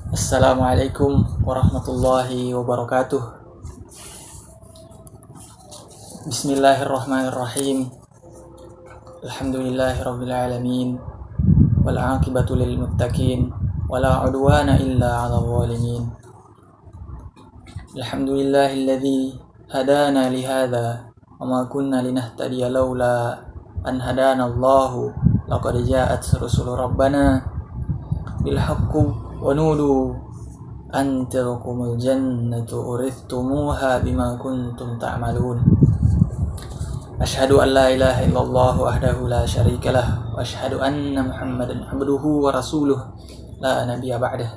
Assalamualaikum warahmatullahi wabarakatuh. Bismillahirrahmanirrahim. Alhamdulillahirabbil alamin. Wal 'aqibatu lil muttaqin. Wala 'udwana illa 'alal zalimin. Alhamdulillahilladzi hadana li hadza wa ma kunna linahtadiya laula an hadana Allahu. Laqad ja'at rusulu rabbana bil haqqi wa nudu an tilkumul jannatu urithumuha bima kuntum ta'malun. Asyhadu an la ilaha illallah wahdahu la syarikalah wa asyhadu anna Muhammadan abduhu wa rasuluh la nabiyya ba'dah.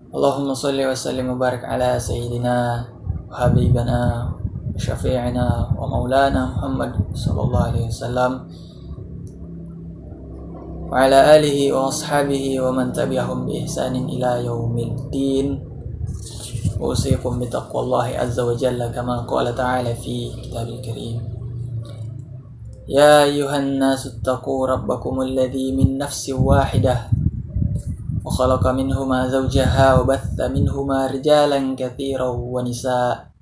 Allahumma shalli wa sallim wa barik ala sayyidina wa habibana wa syafi'ina wa maulana Muhammad sallallahu alaihi wasallam wa ala alihi wa ashabihi wa man tabi'ahum bi ihsanin ila yaumiddin. Usikum bi taqwallahi azza wa jalla kama qala ta'ala fi kitabil karim. Ya ayyuhan nasu taqu rabbakumul ladzi min nafsin wahidah wa khalaqa minhuma zawjaha wa batha minhuma rijalan katsiran wa nisaa.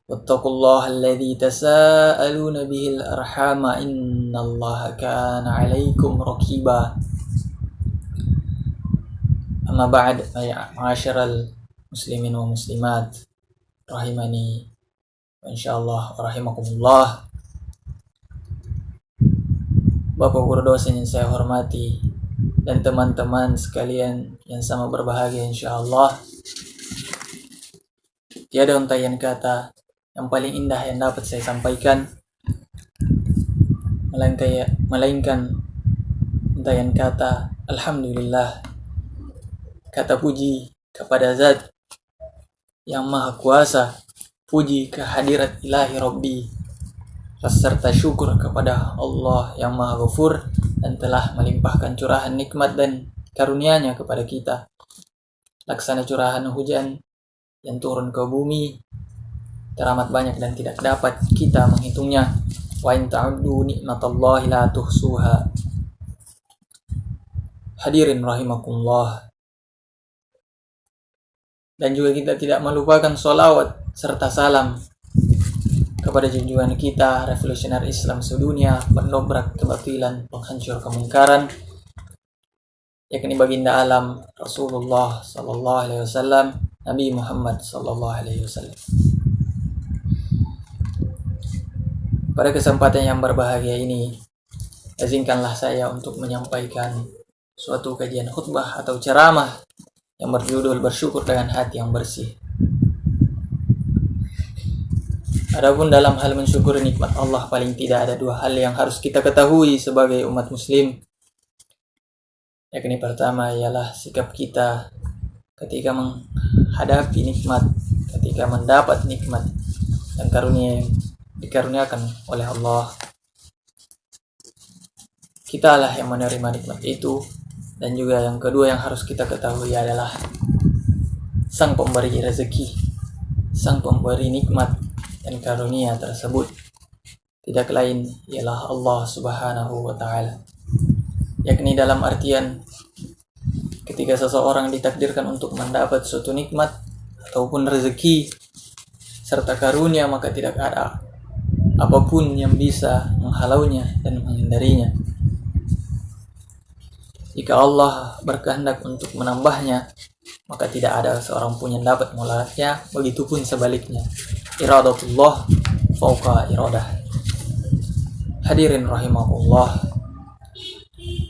Wattaqullaha alladzi tasaaluna bihil arhama innallaha kana 'alaikum raqiba. Amma ba'd, ma'asyiral muslimin wa muslimat rahimani wa insyaallah rahimakumullah. Bapak guru dosen yang saya hormati dan teman-teman sekalian yang sama berbahagia insyaallah. Tiada untaian kata yang paling indah yang dapat saya sampaikan melainkan untaian kata alhamdulillah, kata puji kepada Zat yang Maha Kuasa, puji kehadirat ilahi Rabbi, serta syukur kepada Allah yang Maha Ghafur dan telah melimpahkan curahan nikmat dan karunia-Nya kepada kita. Laksana curahan hujan yang turun ke bumi teramat banyak dan tidak dapat kita menghitungnya. Wa in ta'uddu nikmatallahi la tuhsuha. Hadirin rahimakumullah. Dan juga kita tidak melupakan sholawat serta salam kepada junjungan kita, revolusioner Islam sedunia, pendobrak kebatilan, penghancur kemungkaran, yakni baginda alam Rasulullah sallallahu alaihi wasallam, Nabi Muhammad sallallahu alaihi wasallam. Pada kesempatan yang berbahagia ini, izinkanlah saya untuk menyampaikan suatu kajian khutbah atau ceramah yang berjudul bersyukur dengan hati yang bersih. Adapun dalam hal mensyukuri nikmat Allah, paling tidak ada dua hal yang harus kita ketahui sebagai umat muslim. Yakni pertama ialah sikap kita ketika menghadapi nikmat, ketika mendapat nikmat dan karunia yang dikaruniakan oleh Allah. Kitalah yang menerima nikmat itu. Dan juga yang kedua yang harus kita ketahui adalah Sang pemberi rezeki, Sang pemberi nikmat dan karunia tersebut tidak lain ialah Allah Subhanahu wa taala. Yakni dalam artian ketika seseorang ditakdirkan untuk mendapat suatu nikmat ataupun rezeki serta karunia, maka tidak ada apapun yang bisa menghalaunya dan menghindarinya. Jika Allah berkehendak untuk menambahnya, maka tidak ada seorang pun yang dapat melarangnya, begitupun sebaliknya. Iradatullah fauqa iradah. Hadirin rahimahullah.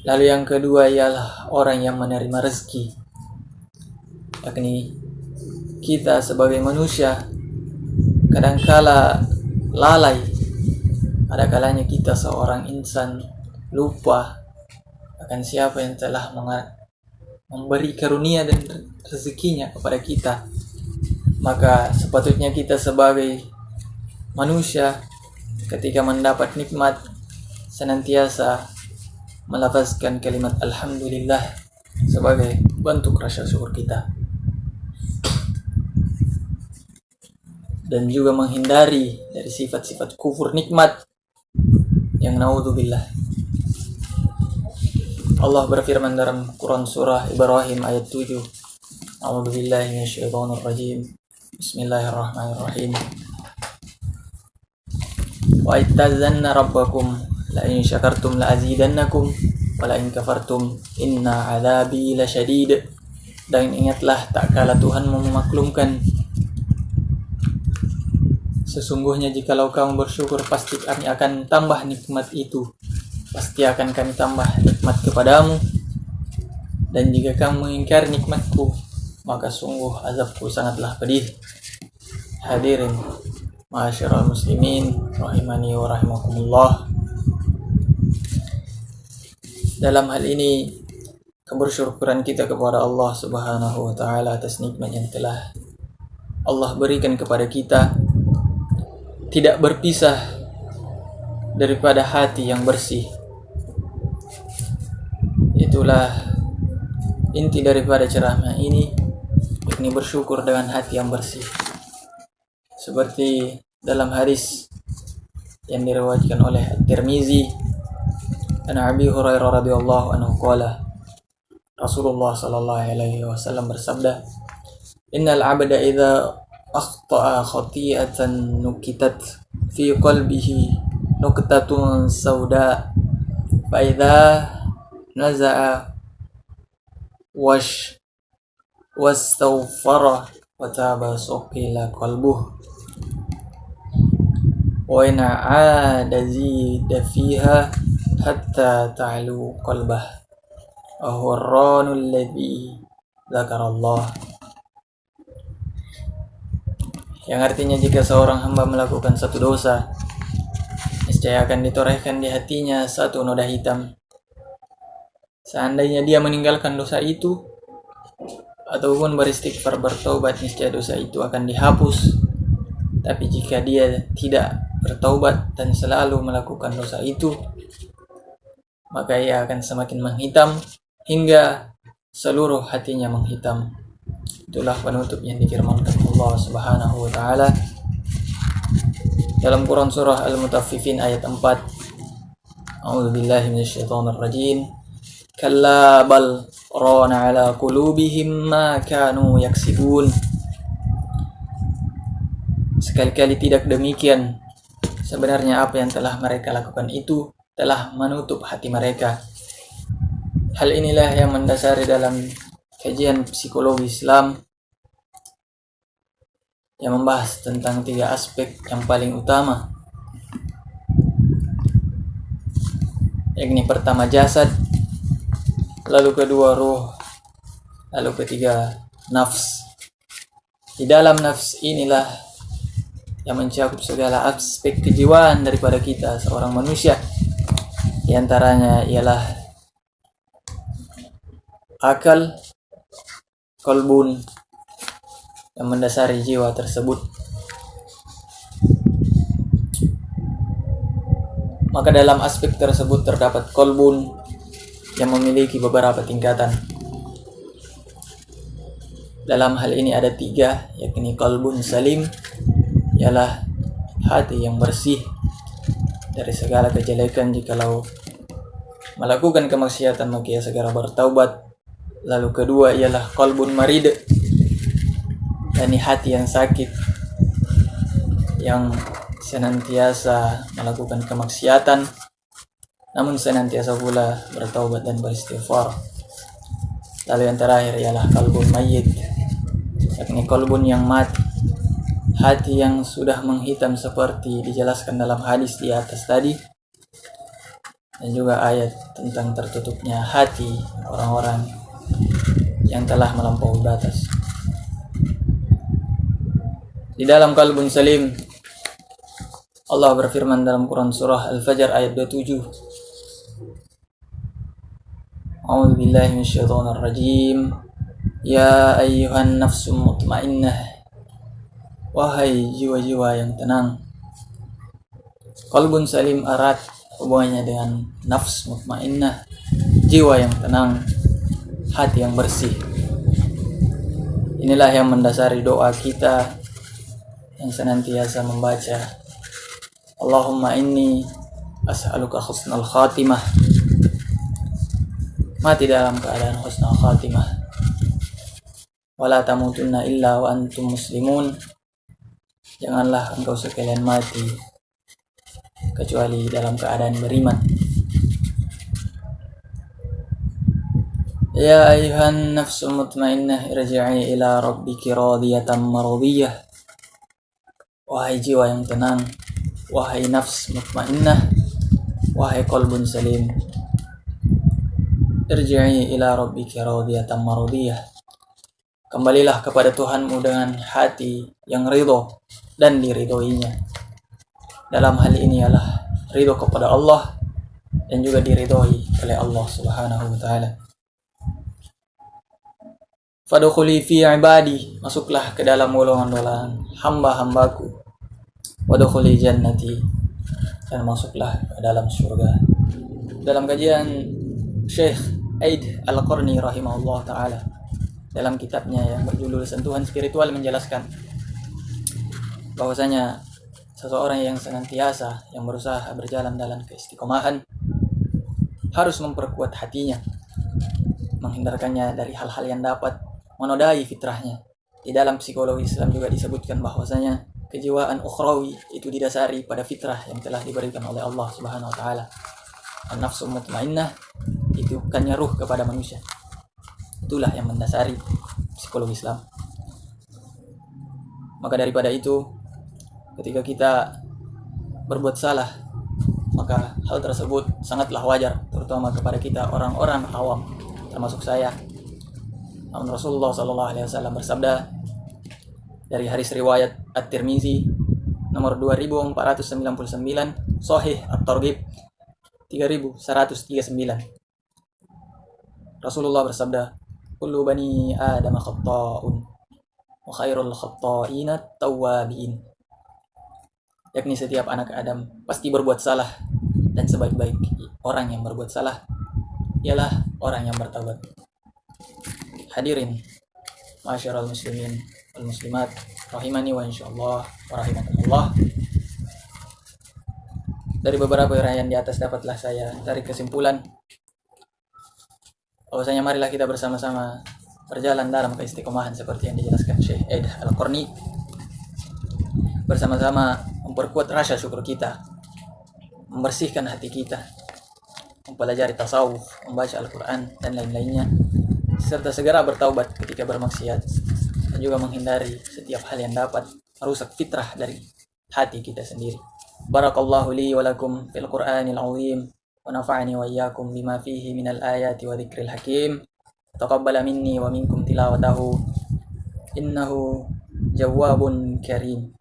Lalu yang kedua ialah orang yang menerima rezeki. Yakni kita sebagai manusia kadangkala lalai. Ada kalanya kita seorang insan lupa akan siapa yang telah memberi karunia dan rezekinya kepada kita. Maka sepatutnya kita sebagai manusia ketika mendapat nikmat senantiasa melafazkan kalimat alhamdulillah sebagai bentuk rasa syukur kita, dan juga menghindari dari sifat-sifat kufur nikmat yang naudzubillah. Allah berfirman dalam Quran surah Ibrahim ayat 7. A'udzubillahi minasyaitonirrajim. Bismillahirrahmanirrahim. Wa ittazanna rabbakum la in syakartum la azidannakum wa la in kafartum inna 'adzabi lasyadid. Dan ingatlah tak kala Tuhanmu memaklumkan, sesungguhnya jikalau kamu bersyukur pasti kami akan tambah nikmat itu. Pasti akan kami tambah nikmat kepadamu. Dan jika kamu mengingkari nikmatku, maka sungguh azabku sangatlah pedih. Hadirin ma'asyiral muslimin rahimani wa rahimakumullah. Dalam hal ini kebersyukuran kita kepada Allah Subhanahu wa taala atas nikmat yang telah Allah berikan kepada kita, tidak berpisah daripada hati yang bersih. Itulah inti daripada ceramah ini, yakni bersyukur dengan hati yang bersih. Seperti dalam hadis yang diriwayatkan oleh At-Tirmizi, an Abi Hurairah radhiyallahu anhu qala, Rasulullah sallallahu alaihi wasallam bersabda, "Innal 'abda idza akhta'a khati'atan nukitat fi qalbihi nuqtatun sauda fa idza naza'a wastaghfara wa taba suqila qalbuh wa in 'ada zida fiha hatta ta'lu qalbah ahwarranul ladzi dzakarallah." Yang artinya jika seorang hamba melakukan satu dosa, niscaya akan ditorehkan di hatinya satu noda hitam. Seandainya dia meninggalkan dosa itu ataupun beristighfar bertaubat, niscaya dosa itu akan dihapus. Tapi jika dia tidak bertaubat dan selalu melakukan dosa itu, maka ia akan semakin menghitam hingga seluruh hatinya menghitam. Itulah penutup yang difirmankan Allah Subhanahu wa taala dalam Quran surah Al-Mutaffifin ayat 4. A'udzubillahi minasyaitonirrajim. Kalla bal rana ala qulubihim ma kanu yaksibun. Sekali-kali tidak demikian. Sebenarnya apa yang telah mereka lakukan itu telah menutup hati mereka. Hal inilah yang mendasari dalam kajian psikologi Islam yang membahas tentang 3 aspek yang paling utama, yakni pertama jasad, lalu kedua ruh, lalu ketiga nafs. Di dalam nafs inilah yang mencakup segala aspek kejiwaan daripada kita seorang manusia. Di antaranya ialah akal, qalbun, yang mendasari jiwa tersebut. Maka dalam aspek tersebut terdapat qalbun yang memiliki beberapa tingkatan. Dalam hal ini ada 3, yakni qalbun salim, ialah hati yang bersih dari segala kejelekan. Jikalau melakukan kemaksiatan maka ia segera bertaubat. Lalu kedua ialah qalbun marid, yakni hati yang sakit, yang senantiasa melakukan kemaksiatan namun senantiasa pula bertaubat dan beristighfar. Lalu yang terakhir ialah qalbun mayyit, yakni qalbun yang mati, hati yang sudah menghitam seperti dijelaskan dalam hadis di atas tadi, dan juga ayat tentang tertutupnya hati orang-orang yang telah melampaui batas. Di dalam qalbun salim, Allah berfirman dalam Quran surah Al-Fajr ayat 27. A'udzubillahi minasyaitonirrajim. Ya ayyuhan nafsum mutmainnah, wahai jiwa-jiwa yang tenang. Qalbun salim erat hubungannya dengan nafs mutmainnah, jiwa yang tenang, hati yang bersih. Inilah yang mendasari doa kita yang senantiasa membaca, Allahumma inni as'aluka husnal khatimah mati dalam keadaan husnul khatimah. Wala tamutunna illa wa antum muslimun. Janganlah engkau sekalian mati kecuali dalam keadaan beriman. Ya ayuhan nafsul mutmainnah irji'i ila rabbiki radiyatan maradiyah. Wahai jiwa yang tenang, wahai nafs mutmainnah, wahai qalbun salim, irji'i ila rabbiki radiyatan maradiyah. Kembalilah kepada Tuhanmu dengan hati yang ridho dan diridhoinya. Dalam hal ini ialah ridho kepada Allah dan juga diridhoi oleh Allah Subhanahu wa taala. Fadkhuli fi ibadi, masuklah ke dalam golongan hamba-hambaku. Wadkhuli jannati, dan masuklah ke dalam surga. Dalam kajian Syekh Aid Al-Qarni rahimahullah taala, dalam kitabnya yang berjudul Sentuhan Spiritual, menjelaskan bahwasanya seseorang yang senantiasa yang berusaha berjalan dalam keistiqomahan harus memperkuat hatinya, menghindarkannya dari hal-hal yang dapat menodai fitrahnya. Di dalam psikologi Islam juga disebutkan bahwasanya kejiwaan ukhrawi itu didasari pada fitrah yang telah diberikan oleh Allah Subhanahu wa taala. An-nafsu mutmainnah itu bukannya ruh kepada manusia. Itulah yang mendasari psikologi Islam. Maka daripada itu, ketika kita berbuat salah, maka hal tersebut sangatlah wajar, terutama kepada kita orang-orang awam, termasuk saya. Namun Rasulullah SAW bersabda dari hadis riwayat At-Tirmizi nomor 2499, Sahih At-Targhib 3139. Rasulullah bersabda, kullu bani Adam khatta'un wa khairul khatta'ina at-tawwabin. Yakni setiap anak Adam pasti berbuat salah, dan sebaik-baik orang yang berbuat salah ialah orang yang bertaubat. Hadirin ma'asyiral muslimin wal muslimat rahimani wa insyaallah wa rahimakumullah. Dari beberapa uraian di atas dapatlah saya tarik kesimpulan bahwasanya marilah kita bersama-sama berjalan dalam keistiqomahan seperti yang dijelaskan Syekh Aid Al-Qarni, bersama-sama memperkuat rasa syukur kita, membersihkan hati kita, mempelajari tasawuf, membaca Al-Quran dan lain-lainnya, serta segera bertaubat ketika bermaksiat, dan juga menghindari setiap hal yang dapat merusak fitrah dari hati kita sendiri. Barakallahu li wa lakum fil Qur'anil azim wa nafa'ani wa iyyakum bima fihi minal ayati wa dzikril hakim. Taqabbala minni wa minkum tilawatahu innahu jawwabun karim.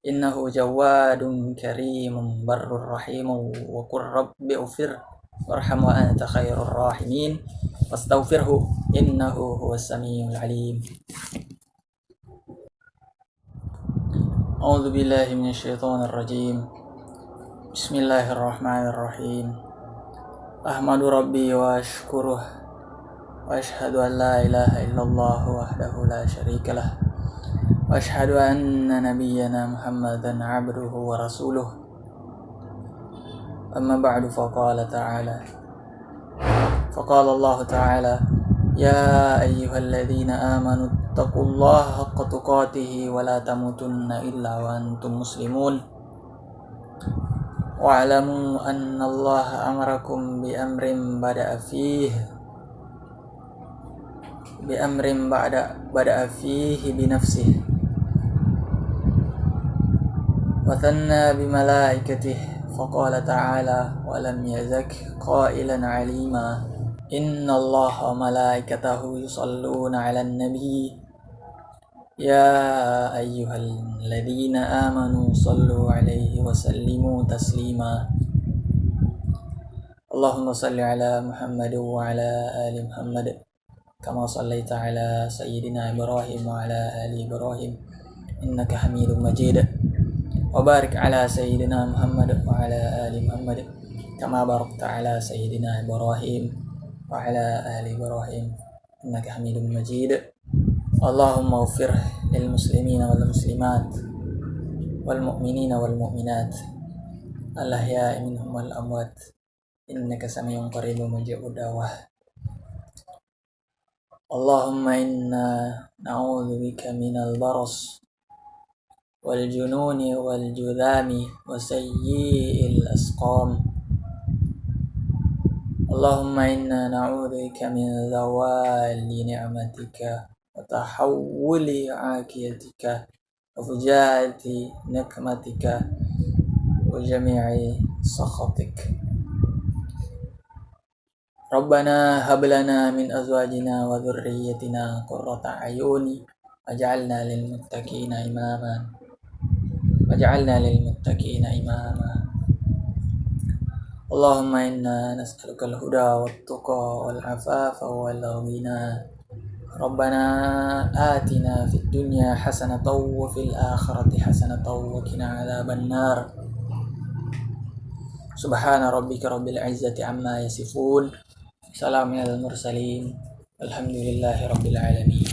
Innahu jawadun karimun barrur rahimu wa qur rabbi ufir warham wa anta khairur rahimin wastaghfirhu innahu huwas samiul alim. A'udzu billahi minasyaitonir rajim. Bismillahirrahmanirrahim. Ahmadu rabbi wa ashkuruh wa ashhadu an la ilaha illallah wahdahu la syarikalah wa ashhadu anna nabiyyana Muhammadan abduhu wa rasuluh. Amma ba'du, faqala Allah ta'ala, ya ayyuhalladzina amanu taqullaha haqqa tuqatih wa la tamutunna illa wa antum muslimun. Wa'lamu anna Allah amarakum bi amrin bada'a fihi bi nafsihi wa thanna bi malaikatihi faqala ta'ala wa lam yazak qailan 'alima inna Allah wa malaikatahu yusalluna 'alan nabi ya ayyuhalladzina amanu sallu 'alaihi wa sallimu taslima. Allahumma salli 'ala Muhammad wa 'ala ali Muhammad kama sallaita 'ala sayyidina Ibrahim wa 'ala ali Ibrahim innaka Hamidum Majid. Wa barik 'ala sayyidina Muhammad wa 'ala ali Muhammad kama barakta 'ala sayyidina Ibrahim wa 'ala ali Ibrahim innaka Hamidum Majid. Allahumma ighfir lil muslimina wal muslimat wal mu'minina wal mu'minat al ahya'i minhum wal amwat إنك سميع قريب مجيب الدعوة. اللهم إنا نعوذ بك من البرص والجنون والجذام وسيء الأسقام. اللهم إنا نعوذ بك من زوال نعمتك وتحول عافيتك وفجاءة نقمتك وجميع سخطك. ربنا هب لنا من أزواجنا وذريتنا قرة أعين واجعلنا للمتقين إماما. اللهم إنا نسألك الهدى والتقى والعفاف والغنى. ربنا آتنا في الدنيا حسنة وفي الآخرة حسنة وقنا عذاب النار. سبحان ربك رب العزة عما يصفون. Salam alal mursalin. Alhamdulillahi rabbil alamin.